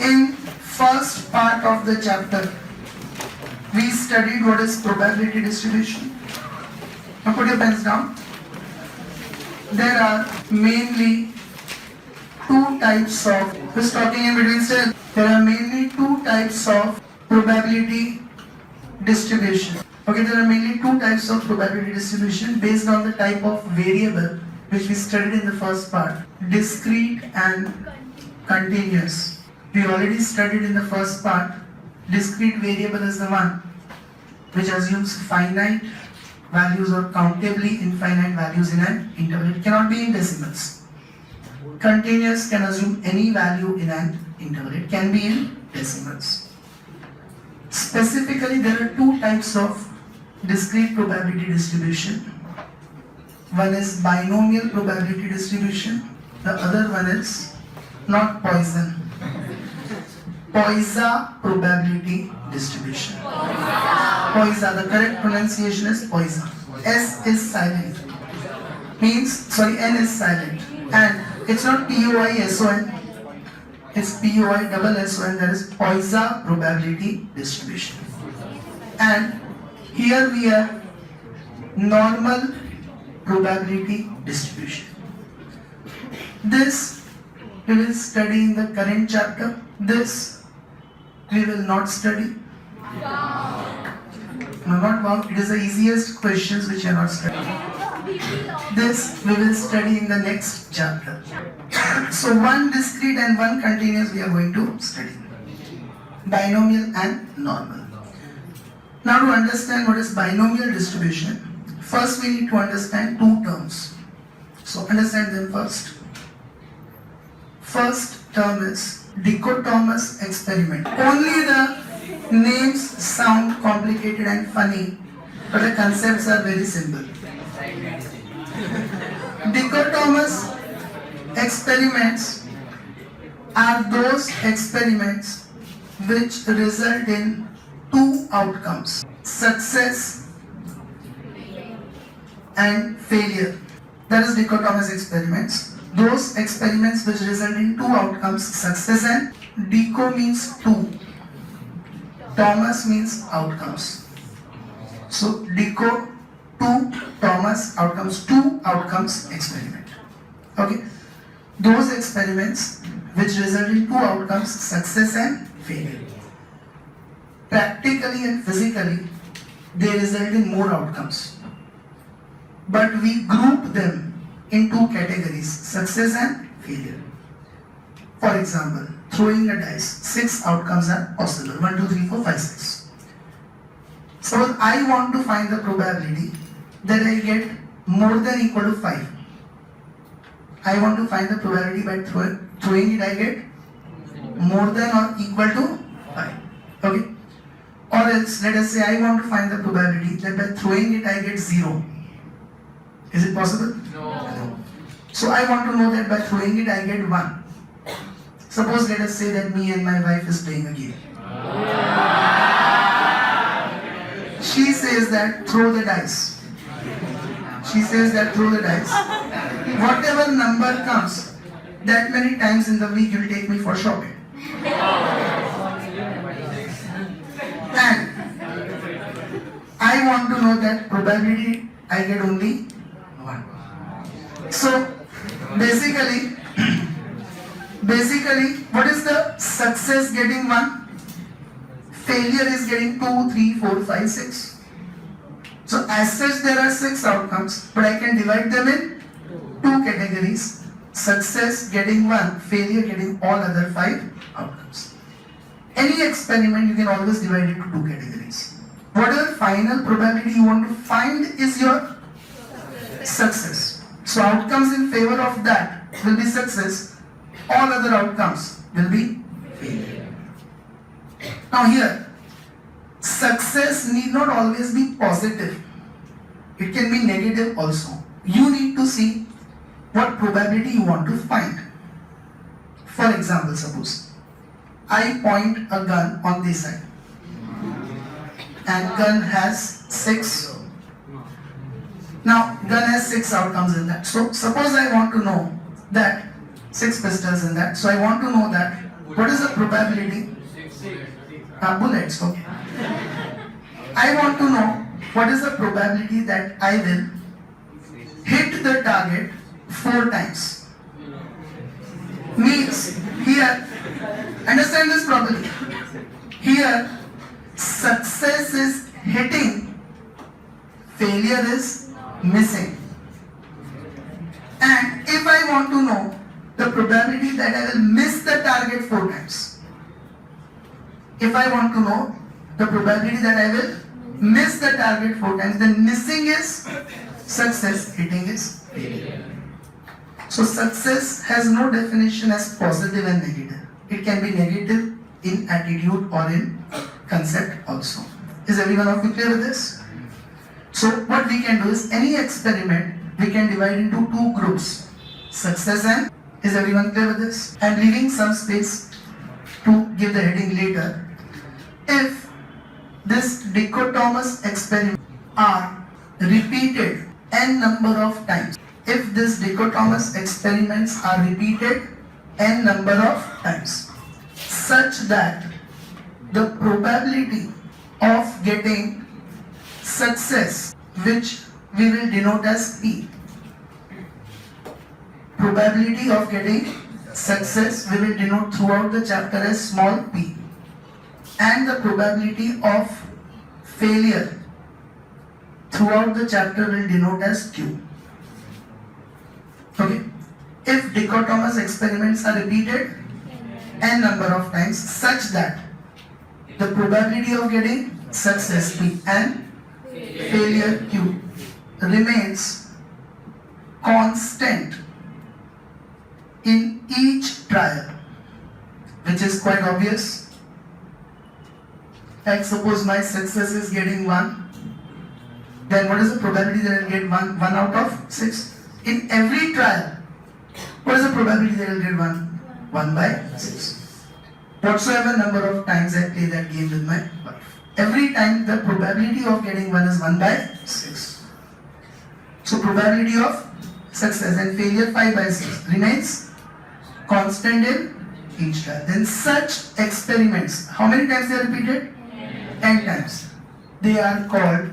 In first part of the chapter, we studied what is probability distribution. Now put your pens down. There are mainly two types of, who's talking in between still? There are mainly two types of probability distribution. Okay, there are mainly two types of probability distribution based on the type of variable which we studied in the first part, discrete and continuous. We already studied in the first part, discrete variable is the one which assumes finite values or countably infinite values in an interval. It cannot be in decimals. Continuous can assume any value in an interval. It can be in decimals. Specifically, there are two types of discrete probability distribution. One is binomial probability distribution. The other one is not Poisson. Poisson probability distribution. Poisson, the correct pronunciation is Poisson. S is silent. N is silent. And it's not P-O-I-S-O-N. It's P-O-I-S-S-O-N. That is Poisson probability distribution. And here we have normal probability distribution. This we will study in the current chapter. This we will not study. No, not wow. It is the easiest questions which are not studied. This we will study in the next chapter. So one discrete and one continuous we are going to study. Binomial and normal. Now to understand what is binomial distribution, first we need to understand two terms. So understand them first. First term is dichotomous experiment. Only the names sound complicated and funny, but the concepts are very simple. Dichotomous experiments are those experiments which result in two outcomes, success and failure. That is dichotomous experiments. Those experiments which result in two outcomes, success and dicho means two. Thomas means outcomes. So dicho, two, Thomas, outcomes, two outcomes experiment. Okay. Those experiments which result in two outcomes, success and failure. Practically and physically, they result in more outcomes. But we group them in two categories, success and failure. For example, throwing a dice, 6 outcomes are possible. 1, 2, 3, 4, 5, 6. Suppose I want to find the probability that I get more than equal to 5. I want to find the probability by throwing it, I get more than or equal to 5. Okay. Or else, let us say I want to find the probability that by throwing it I get 0. Is it possible? No. So I want to know that by throwing it I get 1. Suppose let us say that me and my wife is playing a game. She says that throw the dice. She says that throw the dice. Whatever number comes, that many times in the week you will take me for shopping. And I want to know that probability I get only 1. So basically, what is the success getting 1? Failure is getting 2, 3, 4, 5, 6. So as such there are 6 outcomes, but I can divide them in 2 categories. Success getting 1, failure getting all other 5 outcomes. Any experiment you can always divide it into 2 categories. Whatever final probability you want to find is your success. So outcomes in favor of that will be success. All other outcomes will be failure. Now here, success need not always be positive. It can be negative also. You need to see what probability you want to find. For example, suppose I point a gun on this side and gun has 6. Now gun has 6 outcomes in that. So suppose I want to know that 6 pistols in that. So I want to know that What is the probability? Bullets, okay. I want to know what is the probability that I will hit the target 4 times. Means here, understand this properly. Here, success is hitting, failure is missing. And if I want to know the probability that I will miss the target 4 times, if I want to know the probability that I will miss the target 4 times, then missing is success, hitting is failure. So success has no definition as positive and negative. It can be negative in attitude or in concept also. Is everyone of you clear with this? So what we can do is any experiment we can divide into 2 groups, success and, is everyone clear with this? I am leaving some space to give the heading later. If this dichotomous experiment are repeated n number of times, if this dichotomous experiments are repeated n number of times, such that the probability of getting success, which we will denote as P, probability of getting success we will denote throughout the chapter as small p, and the probability of failure throughout the chapter will denote as Q. Okay. If dichotomous experiments are repeated n number of times such that the probability of getting success P and failure Q remains constant in each trial, which is quite obvious. Like suppose my success is getting 1, then what is the probability that I will get 1 out of 6? In every trial, what is the probability that I will get 1 by 6? Whatsoever number of times I play that game with my wife, every time the probability of getting 1 is 1 by 6. So probability of success and failure 5 by 6 remains constant in each trial. Then such experiments, how many times they are repeated? n times. They are called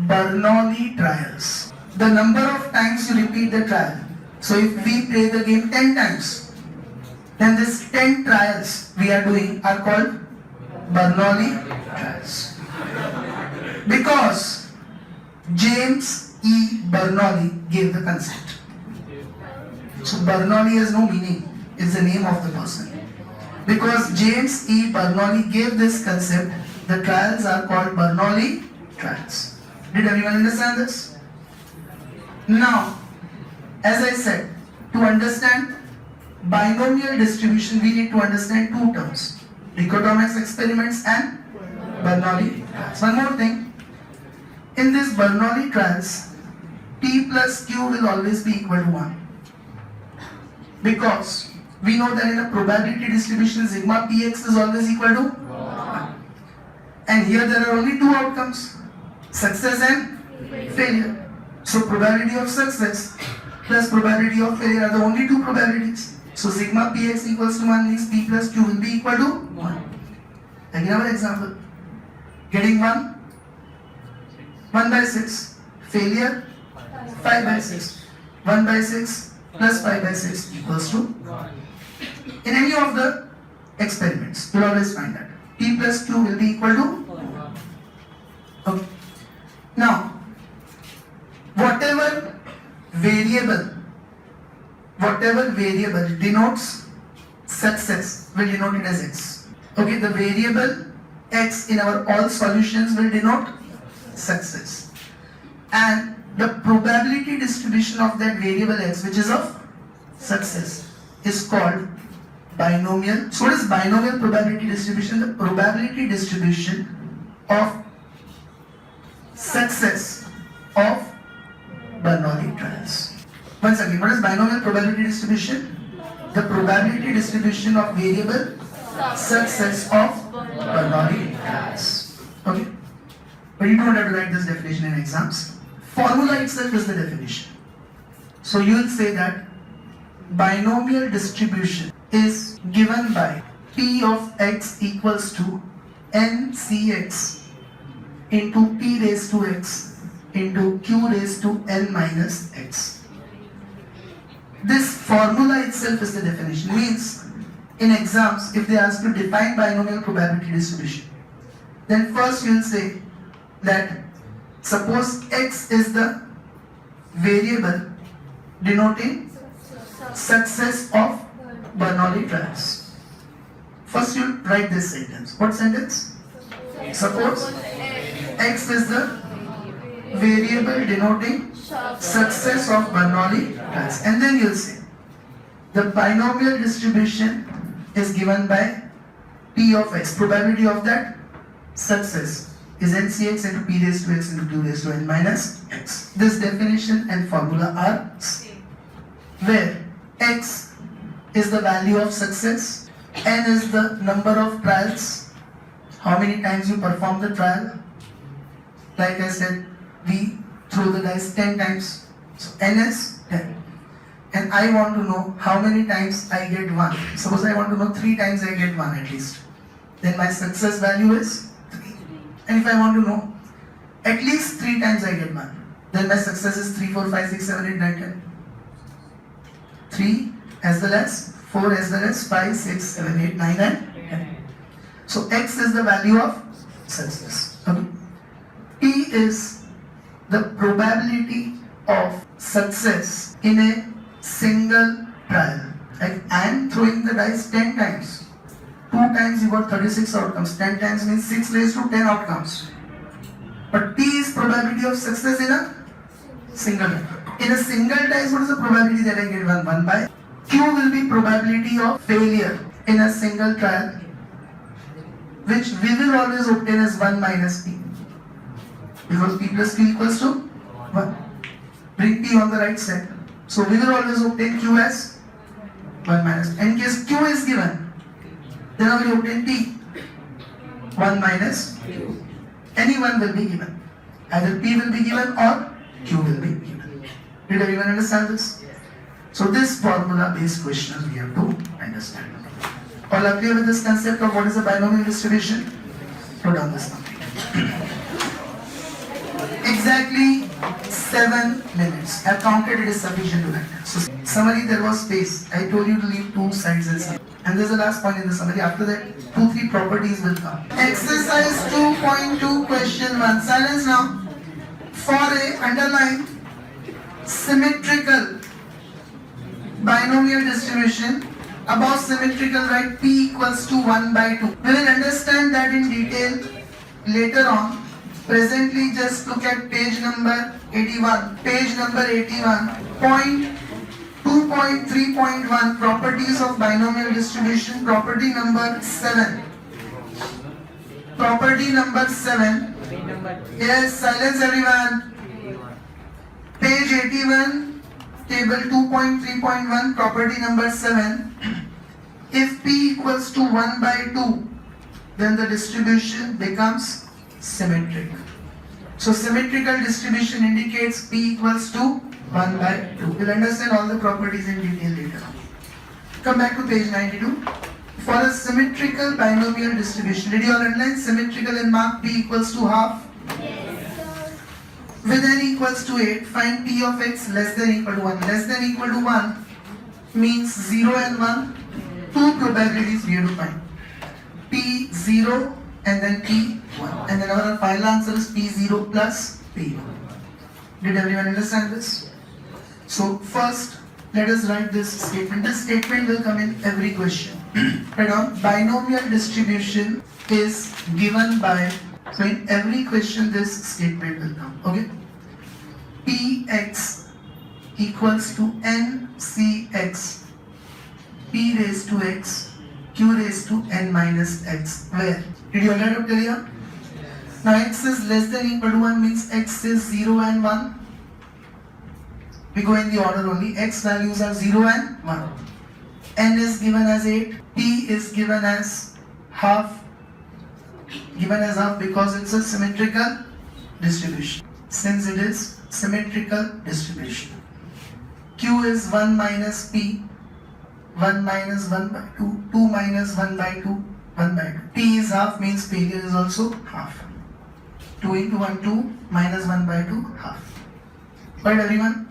Bernoulli trials. The number of times you repeat the trial. So if we play the game 10 times, then this 10 trials we are doing are called Bernoulli trials. Because James E. Bernoulli gave the concept. So Bernoulli has no meaning, it's the name of the person. Because James E. Bernoulli gave this concept, the trials are called Bernoulli trials. Did everyone understand this? Now, as I said, to understand binomial distribution, we need to understand 2 terms: dichotomous experiments and Bernoulli trials. One more thing, in this Bernoulli trials, P plus Q will always be equal to 1. Because we know that in a probability distribution, sigma px is always equal to 1. And here there are only 2 outcomes, success and failure. So probability of success plus probability of failure are the only 2 probabilities. So sigma px equals to 1 means p plus q will be equal to 1. Again our example, getting 1 by 6, failure 5 by 6, 1 by 6 plus 5 by 6 equals to 1. In any of the experiments, you will always find that p plus q will be equal to 1. Okay. Now, whatever variable denotes success will denote it as x. Okay, the variable x in our all solutions will denote success. And the probability distribution of that variable x, which is of success, is called binomial. So what is binomial probability distribution? The probability distribution of success of Bernoulli trials. Once again, what is binomial probability distribution? The probability distribution of variable success of Bernoulli trials. Okay? But you don't have to write this definition in exams. Formula itself is the definition. So you will say that binomial distribution is given by P of x equals to n Cx into P raised to x into Q raised to n minus x. This formula itself is the definition. Means in exams, if they ask to define binomial probability distribution, then first you will say that suppose x is the variable denoting success of Bernoulli trials. First you write this sentence. What sentence? Suppose x is the variable denoting success of Bernoulli trials, and then you'll say the binomial distribution is given by P of x. Probability of that success is NCx into P raised to x into Q raised to n minus x. This definition and formula are same, where x is the value of success, n is the number of trials, how many times you perform the trial. Like I said, we throw the dice 10 times, so n is 10. And I want to know how many times I get 1. Suppose I want to know 3 times I get 1 at least. Then my success value is 3. And if I want to know at least 3 times I get 1, then my success is 3, 4, 5, 6, 7, 8, 9, 10. 3 as well as 4 as well as 5, 6, 7, 8, 9 and 10. So x is the value of success. Okay. P is the probability of success in a single trial. Like I am throwing the dice 10 times. 2 times you got 36 outcomes. 10 times means 6 raised to 10 outcomes. But P is probability of success in a single trial. In a single dice, what is the probability that I get 1 by? Q will be probability of failure in a single trial, which we will always obtain as 1 minus P. Because P plus Q equals to 1. Bring P on the right side. So we will always obtain Q as 1 minus. In case Q is given, then I will obtain P 1 minus Q. Any one will be given. Either P will be given or Q will be given. Did everyone understand this? So this formula based questions we have to understand. All are clear with this concept of what is a binomial distribution? Put down this number. Exactly 7 minutes. I have counted, it is sufficient to write. So summary, there was space. I told you to leave 2 sides and summary. And there's the last point in the summary. After that, 2-3 properties will come. Exercise 2.2 question 1. Silence now. For a underline symmetrical binomial distribution, above symmetrical write P equals to 1 by 2. We will understand that in detail later on. Presently just look at page number 81. Page number 81. Point 2.3.1 properties of binomial distribution. Property number 7. Property number 7. Yes, silence everyone. Page 81, table 2.3.1, property number 7. If P equals to 1 by 2, then the distribution becomes symmetric. So symmetrical distribution indicates P equals to 1 by 2. We'll understand all the properties in detail later on. Come back to page 92. For a symmetrical binomial distribution, did you all underline symmetrical and mark P equals to half? Yes, sir. With n equals to 8, find P of x less than equal to 1. Less than equal to 1 means 0 and 1. 2 probabilities we have to find. P 0 and then P 1. And then our final answer is P 0 plus P 1. Did everyone understand this? So first, let us write this statement. This statement will come in every question. Right on. Binomial distribution is given by, so in every question this statement will come. Okay. Px equals to ncx p raised to x q raised to n minus x. Where? Did you write up clear? Now x is less than equal to 1 means x is 0 and 1. We go in the order only. X values are 0 and 1. N is given as 8. P is given as half. Given as half because it's a symmetrical distribution. Since it is symmetrical distribution. Q is 1 minus P. 1 minus 1 by 2, 2 minus 1 by 2, 1 by 2. T is half means failure is also half. 2 into 1, 2 minus 1 by 2, half. Right everyone?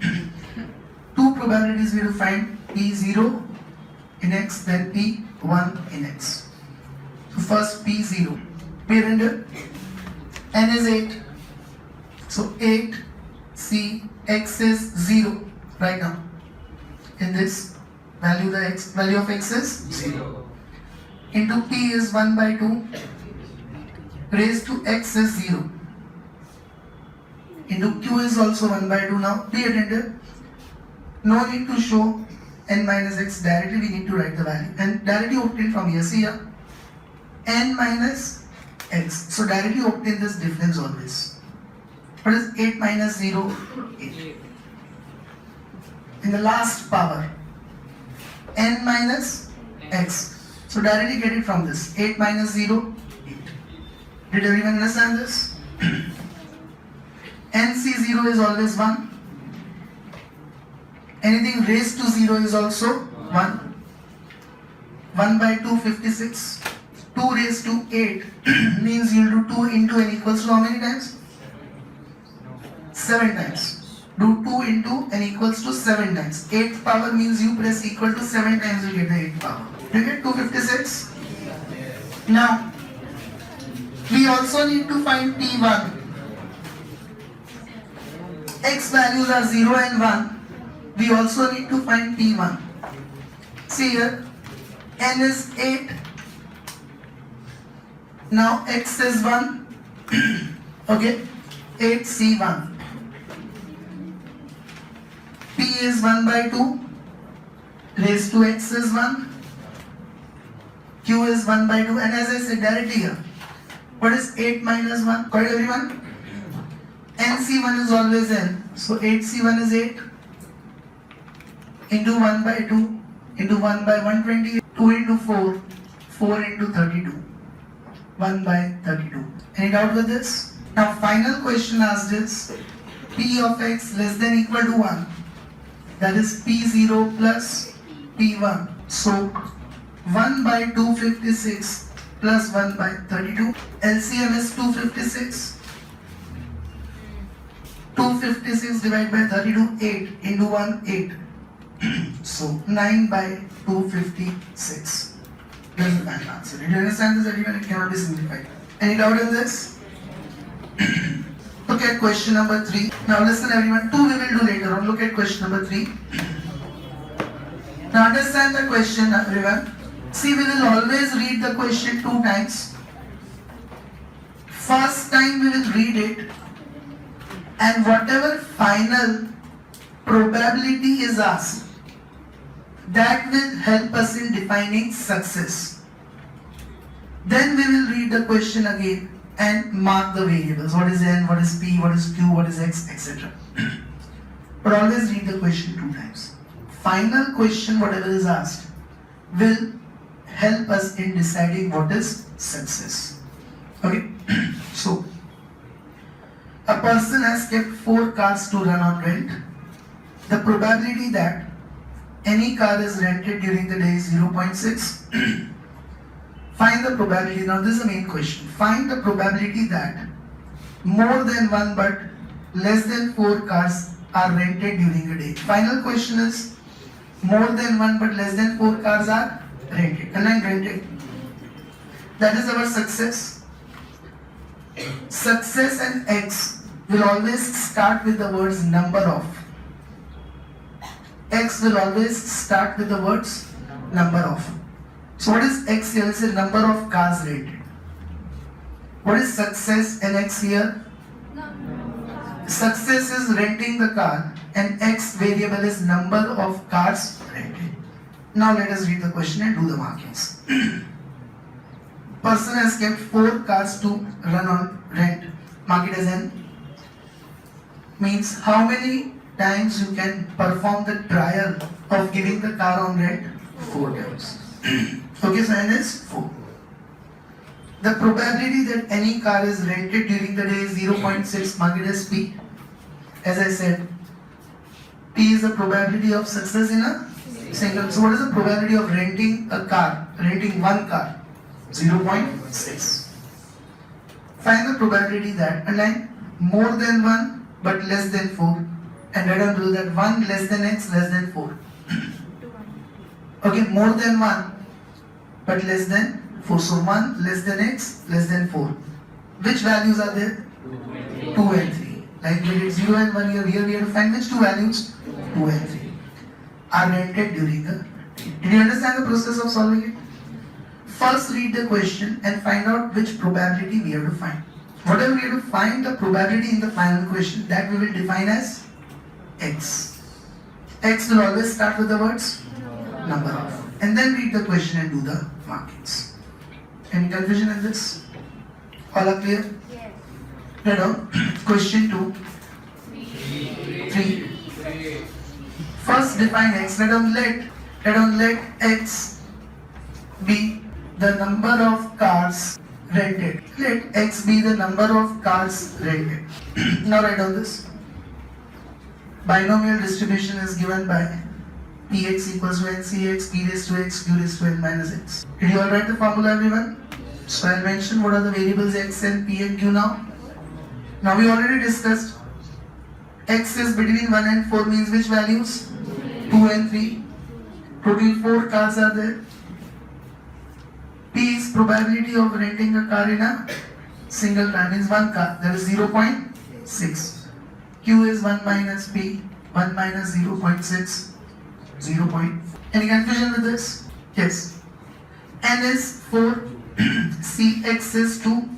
Two probabilities we will find P0 in X, then P1 in X. So first P0. P N is 8. So 8 C X is 0 right now. In this value value of X is 0. Into P is 1 by 2 raised to X is 0. Into Q is also 1 by 2 now. Be attentive. No need to show N minus X directly, we need to write the value. And directly obtain from here. See here. N minus X. So directly obtain this difference always. What is 8 minus 0? 8. In the last power. N minus X. So directly get it from this. 8 minus 0? 8. Did everyone understand this? NC0 is always 1. Anything raised to 0 is also 1. 1 by 2, 56. 2 raised to 8 means you will do 2 into n equals to how many times? 7 times. Do 2 into n equals to 7 times. 8th power means you press equal to 7 times you get the 8th power. You get 256? Now, we also need to find P1. X values are 0 and 1. We also need to find P1. See here, N is 8. Now X is 1. Okay, 8C1. P is 1 by 2. Raised to X is 1. Q is 1 by 2. And as I said directly here, what is 8 minus 1? Correct everyone? NC1 is always N. So 8C1 is 8. Into 1 by 2, into 1 by 120, 2 into 4, 4 into 32, 1 by 32. Any doubt with this? Now final question asked is P of X less than equal to 1. That is P0 plus P1. So 1 by 256 plus 1 by 32. LCM is 256. 256 divided by 32, 8 into 1, 8. So 9 by 256. Here's the final answer. Did you understand this everyone? It cannot be simplified. Any doubt in this? Look at question number 3. Now listen everyone. 2 we will do later on. Look at question number 3. Now understand the question everyone. See, we will always read the question 2 times. First time we will read it, and whatever final probability is asked, that will help us in defining success. Then we will read the question again and mark the variables. What is N, what is P, what is Q, what is X, etc. But always read the question 2 times. Final question, whatever is asked, will help us in deciding what is success. Okay? So, a person has kept 4 cars to run on rent. The probability that any car is rented during the day is 0.6. Find the probability. Now this is the main question. Find the probability that more than 1 but less than 4 cars are rented during a day. Final question is more than 1 but less than 4 cars are rented. And then rented. That is our success. Success and X will always start with the words number of. X will always start with the words number of. So what is X here? It's a number of cars rented. What is success and X here? Success is renting the car and X variable is number of cars rented. Now let us read the question and do the markings. Person has kept 4 cars to run on rent. Mark it as N. Means how many times you can perform the trial of giving the car on rent? 4 times. Okay, so N is 4. The probability that any car is rented during the day is 0.6. Mark it as P. As I said, P is the probability of success in a Single. So what is the probability of renting a car? Renting one car? 0.6. Find the probability that underline more than 1 but less than 4, and write down below that 1 less than x less than 4. Okay, more than 1 but less than 4. So 1 less than x less than 4. Which values are there? 2 and 3. Like we did 0 and 1 here we have to find which two values? 2 and 3 are rented during the day. Did you understand the process of solving it? First read the question and find out which probability we have to find. Whatever we have to find the probability in the final question, that we will define as x. X will always start with the words number of. And then read the question and do the markings. Any confusion in this? All are clear? Yes. Right on. Question 2. 3. First define x. Let x be the number of cars rented. Let x be the number of cars rented. Now write down this. Binomial distribution is given by px equals to ncx, p raised to x, q raised to n minus x. Did you all write the formula, everyone? So I'll mention what are the variables x and p and q now. Now we already discussed x is between 1 and 4 means which values? 2 and 3. Total 4 cars are there. P is probability of renting a car in a single car, means one car, that is 0.6. Q is 1 minus P, 1 minus 0.6, 0. Any confusion with this? Yes. N is 4, Cx is 2,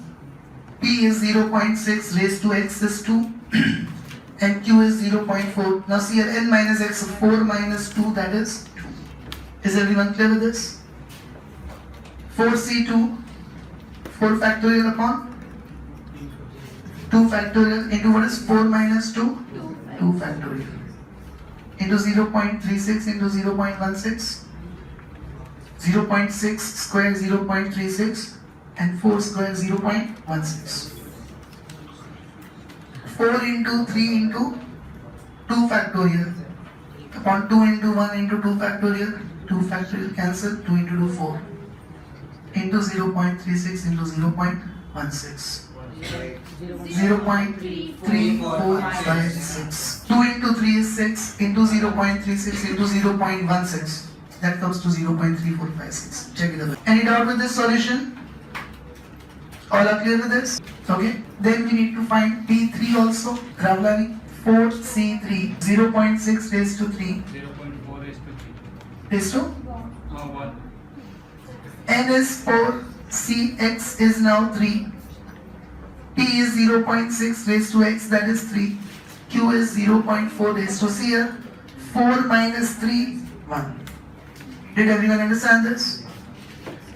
P is 0.6, raised to x is 2, and Q is 0.4. Now see here, N minus x, 4 minus 2, that is 2. Is everyone clear with this? 4C2, 4 factorial upon 2 factorial into what is 4 minus 2? 2 factorial. Into 0.36 into 0.16. 0.6 square 0.36 and 4 square 0.16. 4 into 3 into 2 factorial upon 2 into 1 into 2 factorial cancel, 2 into 2 4 into 0.36 into 0.16. 0.3456. 2 into 3 is 6 into 0.36 into 0.16. That comes to 0.3456. Check it out. Any doubt with this solution? All are clear with this? Okay. Then we need to find P3 also. Ravlani. 4C3. 0.6 raised to 3. 0.4 raised to 3. Raised to? 1. N is 4. Cx is now 3. P is 0.6 raised to x, that is 3. Q is 0.4 raised to c here. 4 minus 3, 1. Did everyone understand this?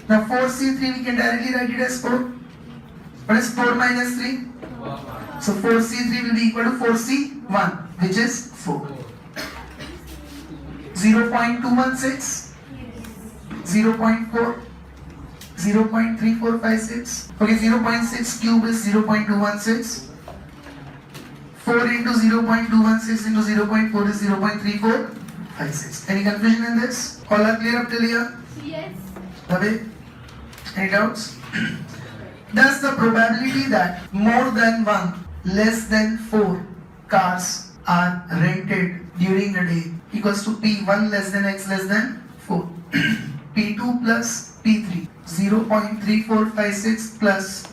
Now 4C3 we can directly write it as 4. What is 4 minus 3? 1. So 4C3 will be equal to 4C1, which is 4. 0.216, 0.4, 0.3456. Okay, 0.6 cube is 0.216. 4 into 0.216 into 0.4 is 0.3456. Any confusion in this? All are clear up till here? Yes. Ravi? Any doubts? Thus the probability that more than 1 less than 4 cars are rented during a day equals to P1 less than x less than 4. P2 plus P3 0.3456 plus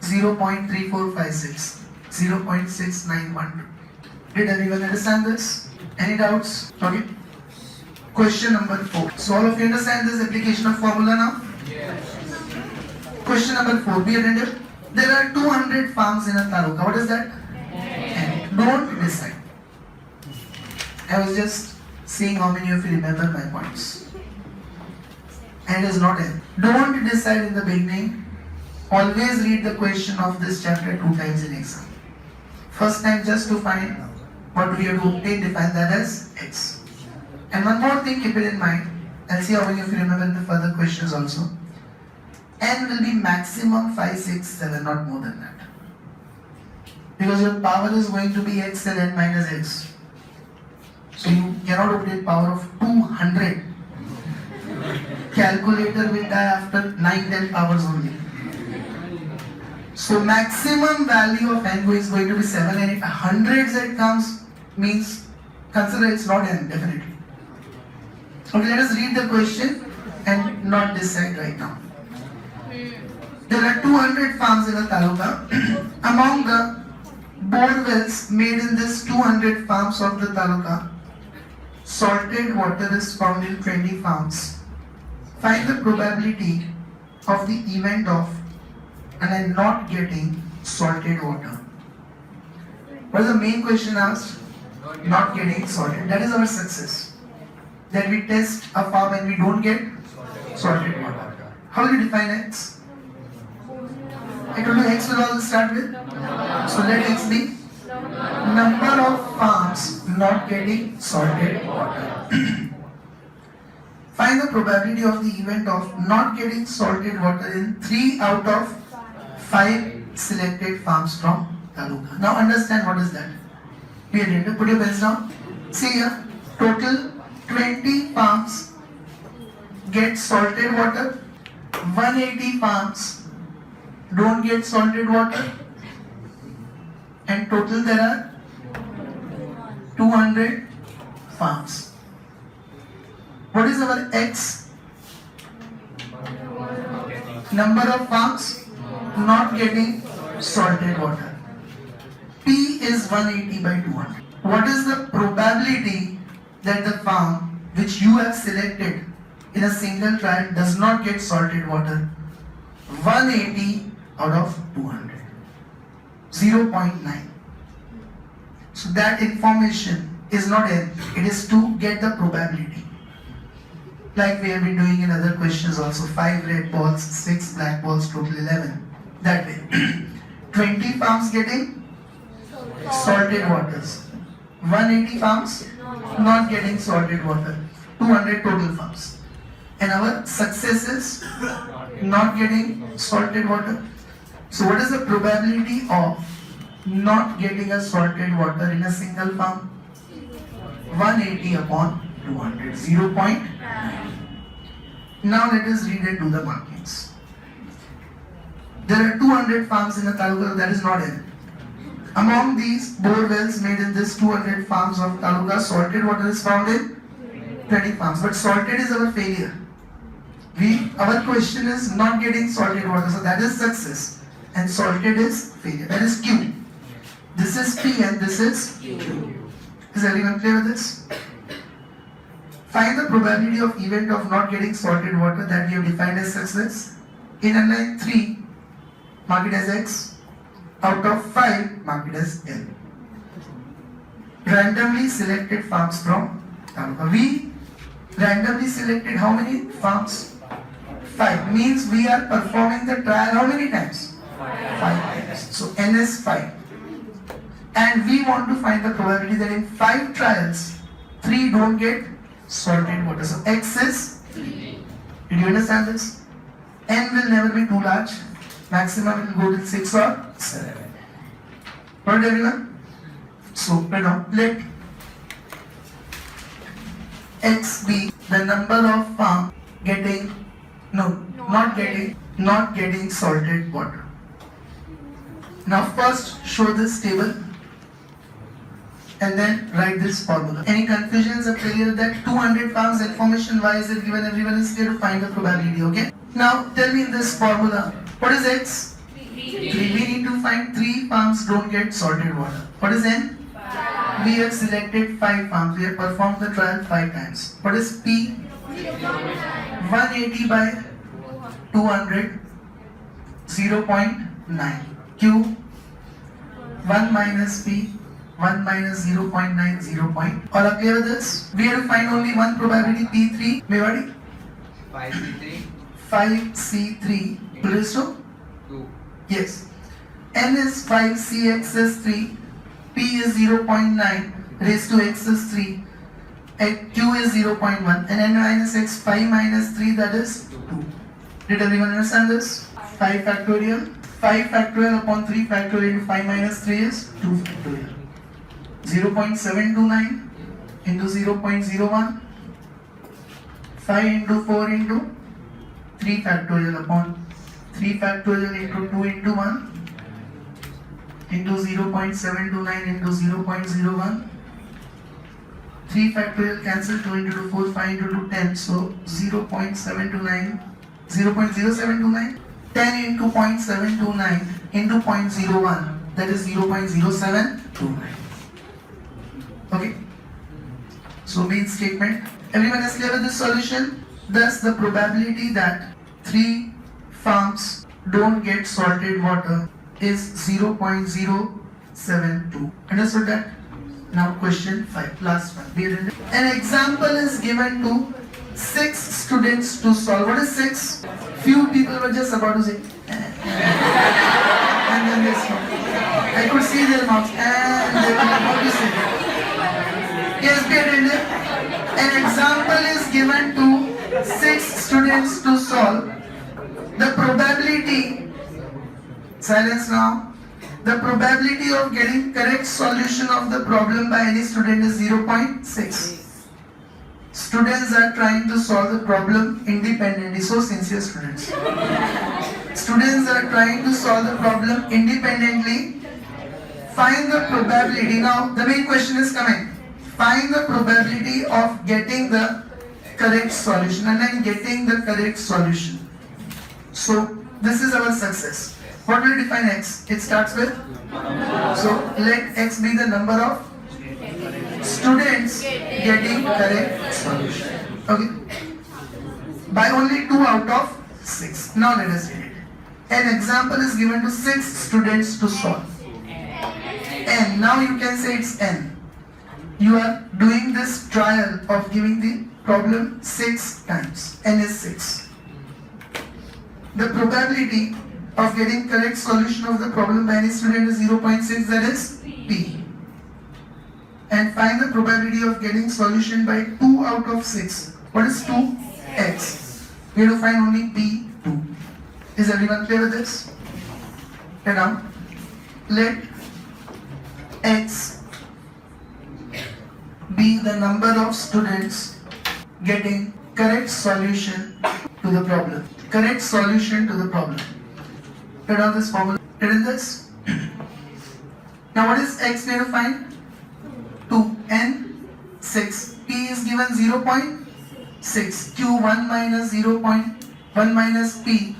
0.3456 0.6912. Did everyone understand this? Any doubts? Okay. Question number 4. So all of you understand this application of formula now? Yes. Question number 4. Be attentive. There are 200 farms in a taluka. What is that? And don't decide. I was just seeing how many of you remember my points. And it is not N. Don't decide in the beginning. Always read the question of this chapter 2 times in exam. First time just to find what we have to obtain, define that as x. And one more thing, keep it in mind. I'll see how many of you remember the further questions also. N will be maximum 5, 6, 7, not more than that. Because your power is going to be x and n minus x. So you cannot obtain power of 200. Calculator will die after 9-10 hours only. So maximum value of n is going to be 7 and 8. Hundreds that comes means consider it's not n definitely. Okay, let us read the question and not decide right now. There are 200 farms in a taluka. Among the bore wells made in this 200 farms of the taluka, salted water is found in 20 farms. Find the probability of the event of and I'm not getting salted water. What is the main question asked? Not getting salted. That is our success. That we test a farm and we don't get salted water. How will you define X? I told you X will always start with. So let X be number of farms not getting salted water. Find the probability of the event of not getting salted water in 3 out of 5 selected farms from taluka. Now understand what is that. Here, put your pens down. See here, total 20 farms get salted water, 180 farms don't get salted water, and total there are 200 farms. What is our X? Number of farms not getting salted water. P is 180 by 200. What is the probability that the farm which you have selected in a single trial does not get salted water? 180 out of 200. 0.9. So that information is not n, it is to get the probability. Like we have been doing in other questions also. 5 red balls, 6 black balls, total 11. That way. 20 farms getting salted waters. 180 farms not getting salted water. 200 total farms. And our success is not getting salted water. So what is the probability of not getting a salted water in a single farm? 180 upon 200. 0.9. Now let us read and do the markings. There are 200 farms in a taluka, that is not n. Among these bore wells made in this 200 farms of taluka, salted water is found in 20 farms. But salted is our failure. Our question is not getting salted water, so that is success. And salted is failure. That is Q. This is P and this is Q. Is everyone clear with this? Find the probability of event of not getting salted water that we have defined as success. In line 3, mark it as X. Out of 5, mark it as L. Randomly selected farms from taluka. We randomly selected how many farms? 5. Means we are performing the trial how many times? 5 times. So N is 5. And we want to find the probability that in 5 trials, 3 don't get salted water. So X is 3. Did you understand this? N will never be too large. Maximum will go till 6 or 7. Got it, everyone? So now let X be the number of farm not getting salted water. Now first show this table and then write this formula. Any confusions or failure that 200 farms information why is it given? Everyone is here to find the probability, okay? Now tell me in this formula, what is X? 3. We need to find 3 farms don't get salted water. What is N? 5. We have selected 5 farms. We have performed the trial 5 times. What is P? 180 by 200, 0.9. Q, 1 minus P, 1 minus 0.9, 0. All are clear with this? We have to find only one probability, P3. Mewadi? 5C3. 5C3 raised to 2. Yes. N is 5, Cx is 3, P is 0.9, raised to x is 3, and Q is 0.1, and N minus x, 5 minus 3, that is 2. Did everyone understand this? 5 factorial. 5 factorial upon 3 factorial into 5 minus 3 is 2 factorial. 0.729 into 0.01, 5 into 4 into 3 factorial upon 3 factorial into 2 into 1 into 0.729 into 0.01, 3 factorial cancel, 2 into 2 4, 5 into 2 10, so 0.729, 0.0729, 10 into 0.729 into 0.01, that is 0.0729. Okay, so main statement, everyone is clear with this solution? Thus the probability that 3 farms don't get salted water is 0.072. Understood that? Now question 5, last one. An example is given to 6 students to solve. What is 6? Few people were just about to say and then they stopped. I could see their mouths and they were about to say. Yes, be attentive. An example is given to 6 students to solve. The probability, silence now. The probability of getting correct solution of the problem by any student is 0.6. Students are trying to solve the problem independently. So sincere students. Students are trying to solve the problem independently. Find the probability. Now the main question is coming. Find the probability of getting the correct solution, and then getting the correct solution. So this is our success. What will define x? It starts with, so let x be the number of students getting correct solution. Okay, by only 2 out of 6. Now let us read it. An example is given to 6 students to solve. N, now you can say it's n. You are doing this trial of giving the problem 6 times. N is 6. The probability of getting correct solution of the problem by any student is 0.6, that is P. And find the probability of getting solution by 2 out of 6. What is 2? X. We have to find only P2. Is everyone clear with this? Okay, now let X be the number of students getting correct solution to the problem. Correct solution to the problem. Write down this formula. Write in this. Now what is x need to find? 2 n 6. P is given 0.6. Q 1 minus 0.1 minus P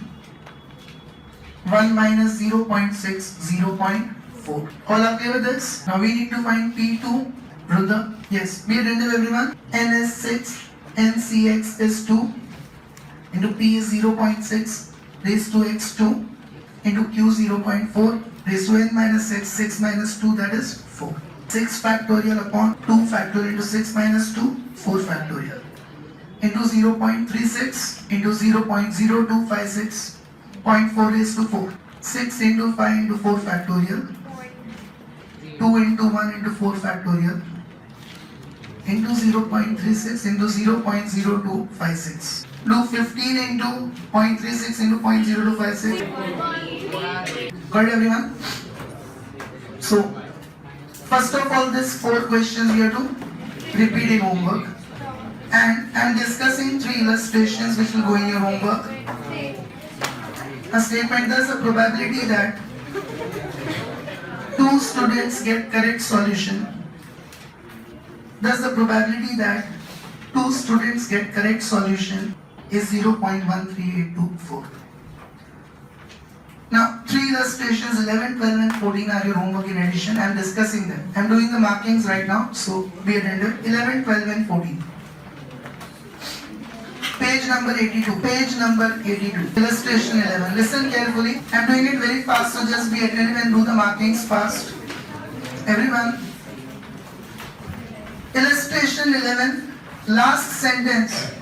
1 minus 0.6 0.4. All are clear with this? Now we need to find P2. Rudra, yes. Be attentive everyone. N is 6. NCX is 2. Into P is 0.6 raised to x2 into Q 0.4 raised to n minus 6, 6 minus 2, that is 4. 6 factorial upon 2 factorial into 6 minus 2, 4 factorial. Into 0.36 into 0.0256, 0.4 raised to 4. 6 into 5 into 4 factorial. 2 into 1 into 4 factorial. Into 0.36 into 0.0256. Do 15 into 0.36 into 0.0256. Got it everyone? So, first of all, these 4 questions we have to repeat in homework. And I am discussing 3 illustrations which will go in your homework. A statement, there is a probability that 2 students get correct solution. Thus the probability that 2 students get correct solution is 0.13824. Now 3 illustrations 11, 12 and 14 are your homework in addition. I am discussing them. I am doing the markings right now, so be attentive. 11, 12 and 14. Page number 82. Page number 82. Illustration 11. Listen carefully. I am doing it very fast, so just be attentive and do the markings fast. Everyone. Illustration 11. Last sentence.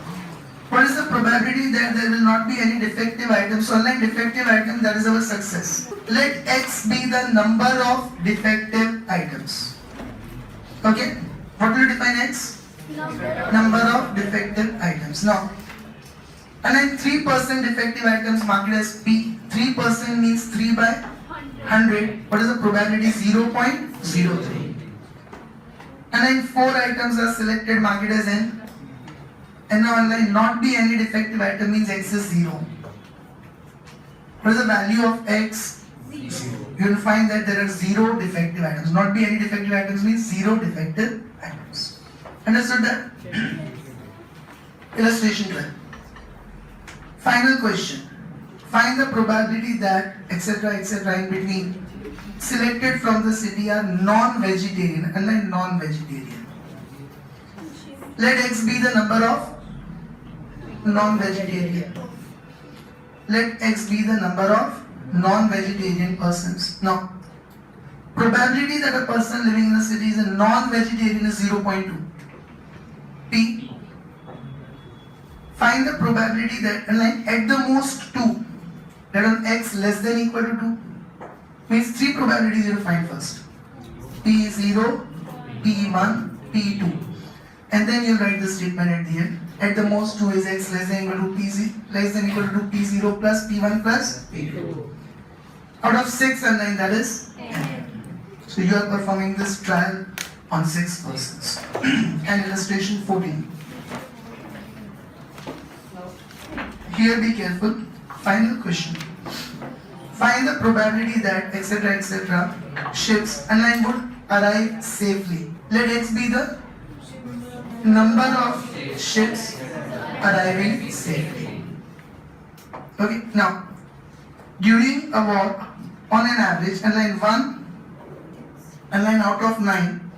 What is the probability that there will not be any defective items? So unlike defective items, that is our success. Let X be the number of defective items. Okay? What will define X? Number of defective items. Now, and then 3% defective items marked as P. 3% means 3 by 100. What is the probability? 0.03. And then 4 items are selected, mark it as N. And now online not be any defective item means X is 0. What is the value of X? 0. You will find that there are 0 defective items. Not be any defective items means 0 defective items. Understood that? Illustration 12. Final question. Find the probability that etc. in between selected from the city are non-vegetarian. Unlike non-vegetarian. Let X be the number of non-vegetarian. Let X be the number of non-vegetarian persons. Now, probability that a person living in the city is a non-vegetarian is 0.2. P. Find the probability that at the most 2, that on X less than equal to 2, means 3 probabilities you will find first. P0, P1, P2. And then you write the statement at the end. At the most 2 is X less than equal to P0 plus P1 plus P2. Out of 6 and 9, that is N. So you are performing this trial on 6 persons. And illustration 14. Here be careful. Final question. Find the probability that etc. ships and would arrive safely. Let X be the number of ships arriving safely. Okay, now during a war, on an average, one out of 9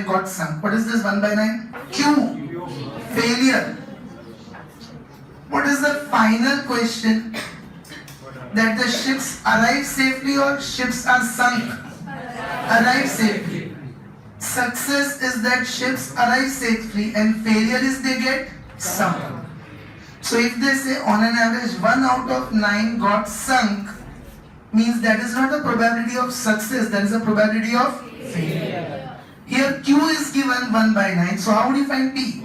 got sunk. What is this 1 by 9? Q. Failure. What is the final question? That the ships arrive safely or ships are sunk? Arrive safely. Success is that ships arrive safely and failure is they get sunk. So if they say on an average 1 out of 9 got sunk, means that is not a probability of success, that is a probability of failure. Here Q is given 1 by 9, so how would you find P?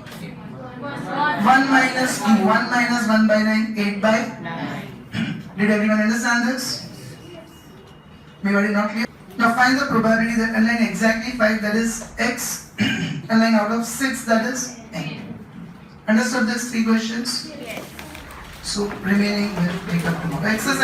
1 minus Q, 1 minus 1 by 9, 8 by 9. Did everyone understand this? Maybe not clear? Now find the probability that align exactly 5, that is X, align out of 6, that is N. Understood these 3 questions? So remaining will take up tomorrow. Exercise.